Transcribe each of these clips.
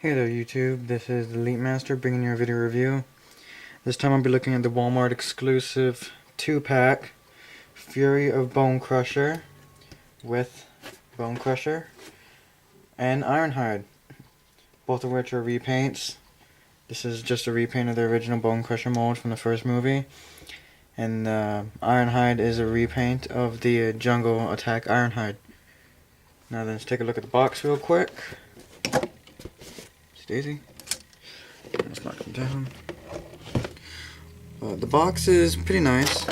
Hey there YouTube, this is Elite Master bringing you a video review. This time I'll be looking at the Walmart exclusive 2-pack Fury of Bonecrusher with Bonecrusher and Ironhide, both of which are repaints. This is just a repaint of the original Bonecrusher mold from the first movie, and Ironhide is a repaint of the Jungle Attack Ironhide. Now then, let's take a look at the box real quick. Daisy. Let's knock them down. The box is pretty nice.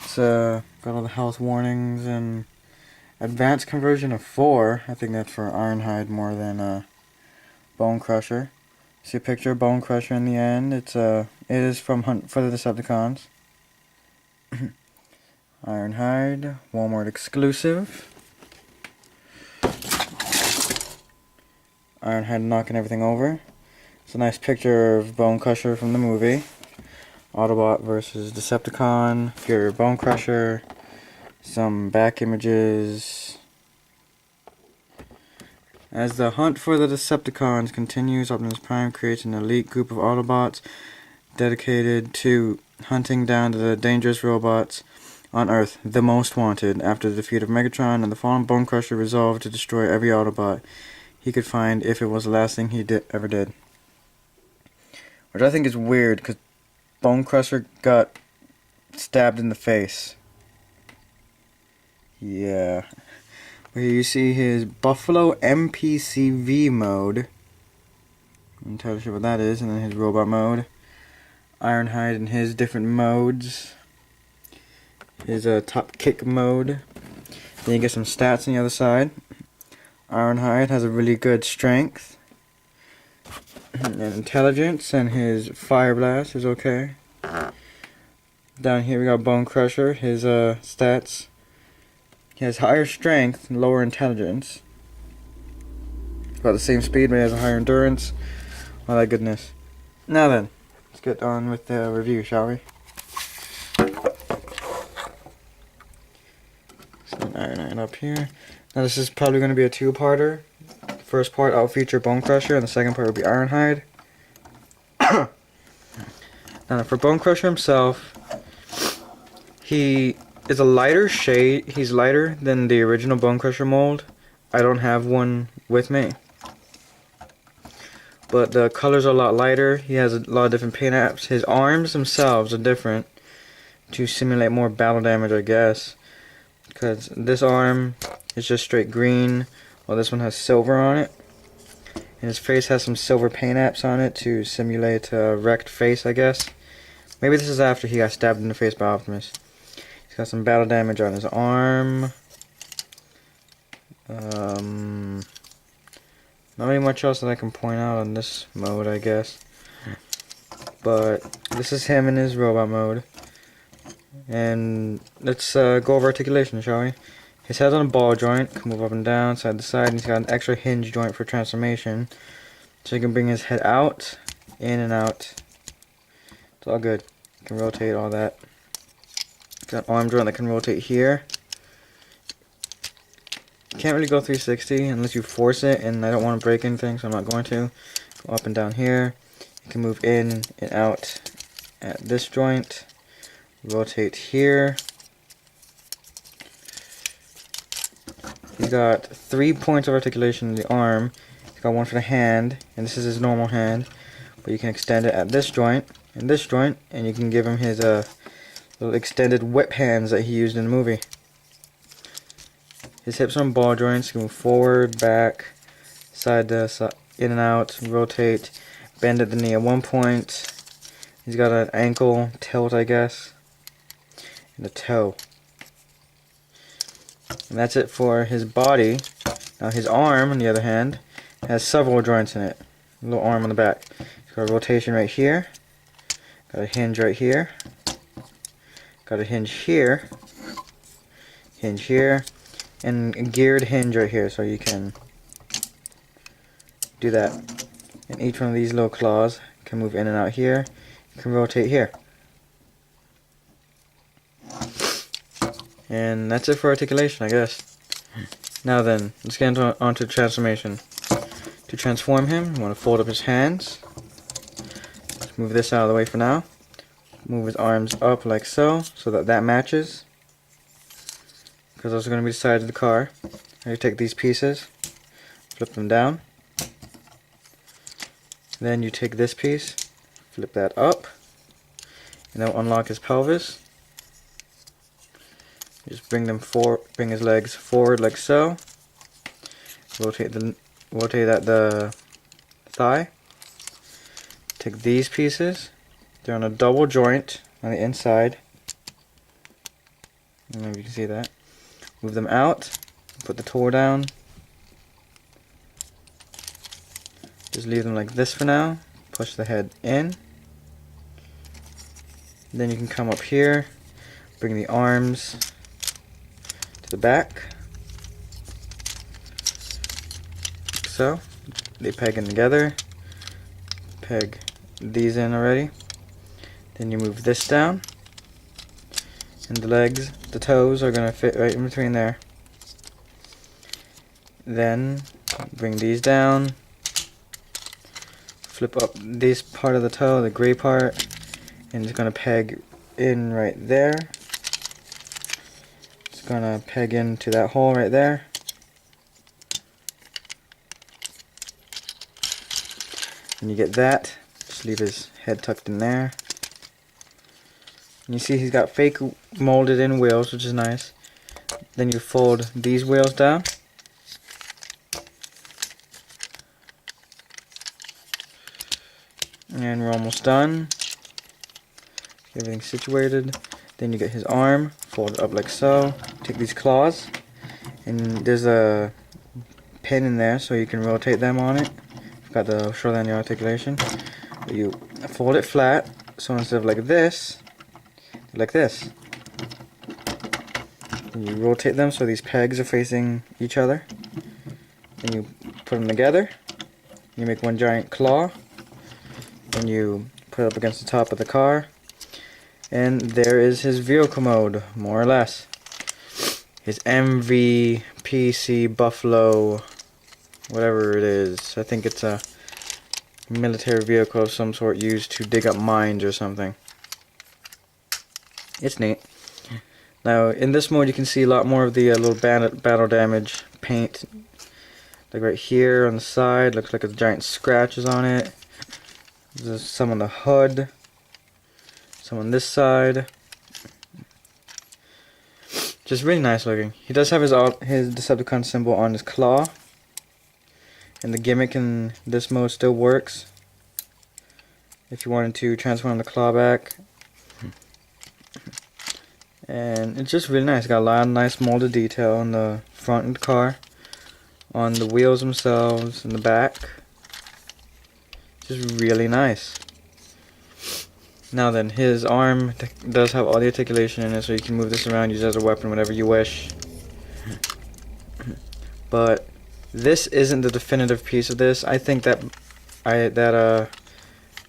It's got all the health warnings and advanced conversion of 4. I think that's for Ironhide more than Bonecrusher. See a picture of Bonecrusher in the end. It is from Hunt for the Decepticons. Ironhide, Walmart exclusive. Ironhide knocking everything over. It's a nice picture of Bonecrusher from the movie. Autobot versus Decepticon, Fury of Bonecrusher, some back images. As the hunt for the Decepticons continues, Optimus Prime creates an elite group of Autobots dedicated to hunting down the dangerous robots on Earth, the most wanted. After the defeat of Megatron and the fallen Bonecrusher resolved to destroy every Autobot he could find if it was the last thing he ever did. Which I think is weird, because Bonecrusher got stabbed in the face. Yeah. Here you see his Buffalo MPCV mode. I'm not entirely sure what that is, and then his robot mode. Ironhide in his different modes. His top kick mode. Then you get some stats on the other side. Ironhide has a really good strength and intelligence, and his fire blast is okay. Down here we got Bonecrusher, his stats. He has higher strength and lower intelligence. About the same speed, but he has a higher endurance. All that goodness. Now then, let's get on with the review, shall we? Some Ironhide up here. Now this is probably going to be a 2-parter. The first part I'll feature Bonecrusher, and the second part will be Ironhide. Now for Bonecrusher himself, he is a lighter shade. He's lighter than the original Bonecrusher mold. I don't have one with me, but the colors are a lot lighter. He has a lot of different paint apps. His arms themselves are different to simulate more battle damage, I guess, because this arm it's just straight green, while this one has silver on it. And his face has some silver paint apps on it to simulate a wrecked face, I guess. Maybe this is after he got stabbed in the face by Optimus. He's got some battle damage on his arm. Not really much else that I can point out on this mode, I guess. But this is him in his robot mode. And let's go over articulation, shall we? His head's on a ball joint, can move up and down, side to side, and he's got an extra hinge joint for transformation. So he can bring his head out, in and out. It's all good. You can rotate all that. Got an arm joint that can rotate here. You can't really go 360 unless you force it, and I don't want to break anything, so I'm not going to. Go up and down here. You can move in and out at this joint. Rotate here. He's got 3 points of articulation in the arm. He's got one for the hand, and this is his normal hand. But you can extend it at this joint, and this joint, and you can give him his little extended whip hands that he used in the movie. His hips are on ball joints. He can move forward, back, side to side, in and out, rotate, bend at the knee at one point. He's got an ankle tilt, I guess, and a toe. And that's it for his body. Now his arm, on the other hand, has several joints in it. A little arm on the back. He's got a rotation right here. Got a hinge right here. Got a hinge here. Hinge here. And a geared hinge right here, so you can do that. And each one of these little claws can move in and out here. You can rotate here. And that's it for articulation, I guess. Now then, let's get onto transformation. To transform him, you want to fold up his hands. Let's move this out of the way for now. Move his arms up like so that matches. Because those are going to be the sides of the car. Now you take these pieces, flip them down. Then you take this piece, flip that up, and then unlock his pelvis. Just bring his legs forward like so. Rotate the thigh. Take these pieces. They're on a double joint on the inside. I don't know if you can see that. Move them out. Put the toe down. Just leave them like this for now. Push the head in. Then you can come up here. Bring the arms to the back. So they peg in together. Peg these in already. Then you move this down, and the toes are going to fit right in between there. Then bring these down, flip up this part of the toe, the gray part, and it's going to peg in right there. It's going to peg into that hole right there. And you get that. Just leave his head tucked in there. And you see he's got fake molded in wheels, which is nice. Then you fold these wheels down. And we're almost done. Everything's situated. Then you get his arm, fold it up like so. Take these claws, and there's a pin in there so you can rotate them on it. Got to show that in your articulation. You fold it flat, so instead of like this, like this. Then you rotate them so these pegs are facing each other. Then you put them together. You make one giant claw. Then you put it up against the top of the car. And there is his vehicle mode, more or less. His MVPC Buffalo, whatever it is. I think it's a military vehicle of some sort used to dig up mines or something. It's neat. Now, in this mode, you can see a lot more of the little battle damage paint. Like right here on the side, looks like a giant scratches on it. There's some on the hood. Some on this side. Just really nice looking. He does have his Decepticon symbol on his claw. And the gimmick in this mode still works. If you wanted to transform the claw back. And it's just really nice. Got a lot of nice molded detail on the front of the car. On the wheels themselves, in the back. Just really nice. Now then, his arm does have all the articulation in it, so you can move this around, use it as a weapon whenever you wish. But this isn't the definitive piece of this. I think that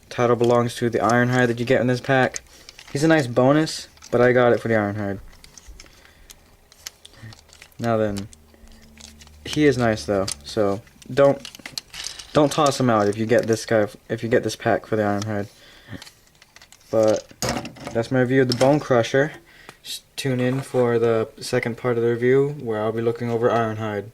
title belongs to the Ironhide that you get in this pack. He's a nice bonus, but I got it for the Ironhide. Now then, he is nice though, so don't toss him out if you get this pack for the Ironhide. But that's my review of the Bonecrusher. Just tune in for the second part of the review where I'll be looking over Ironhide.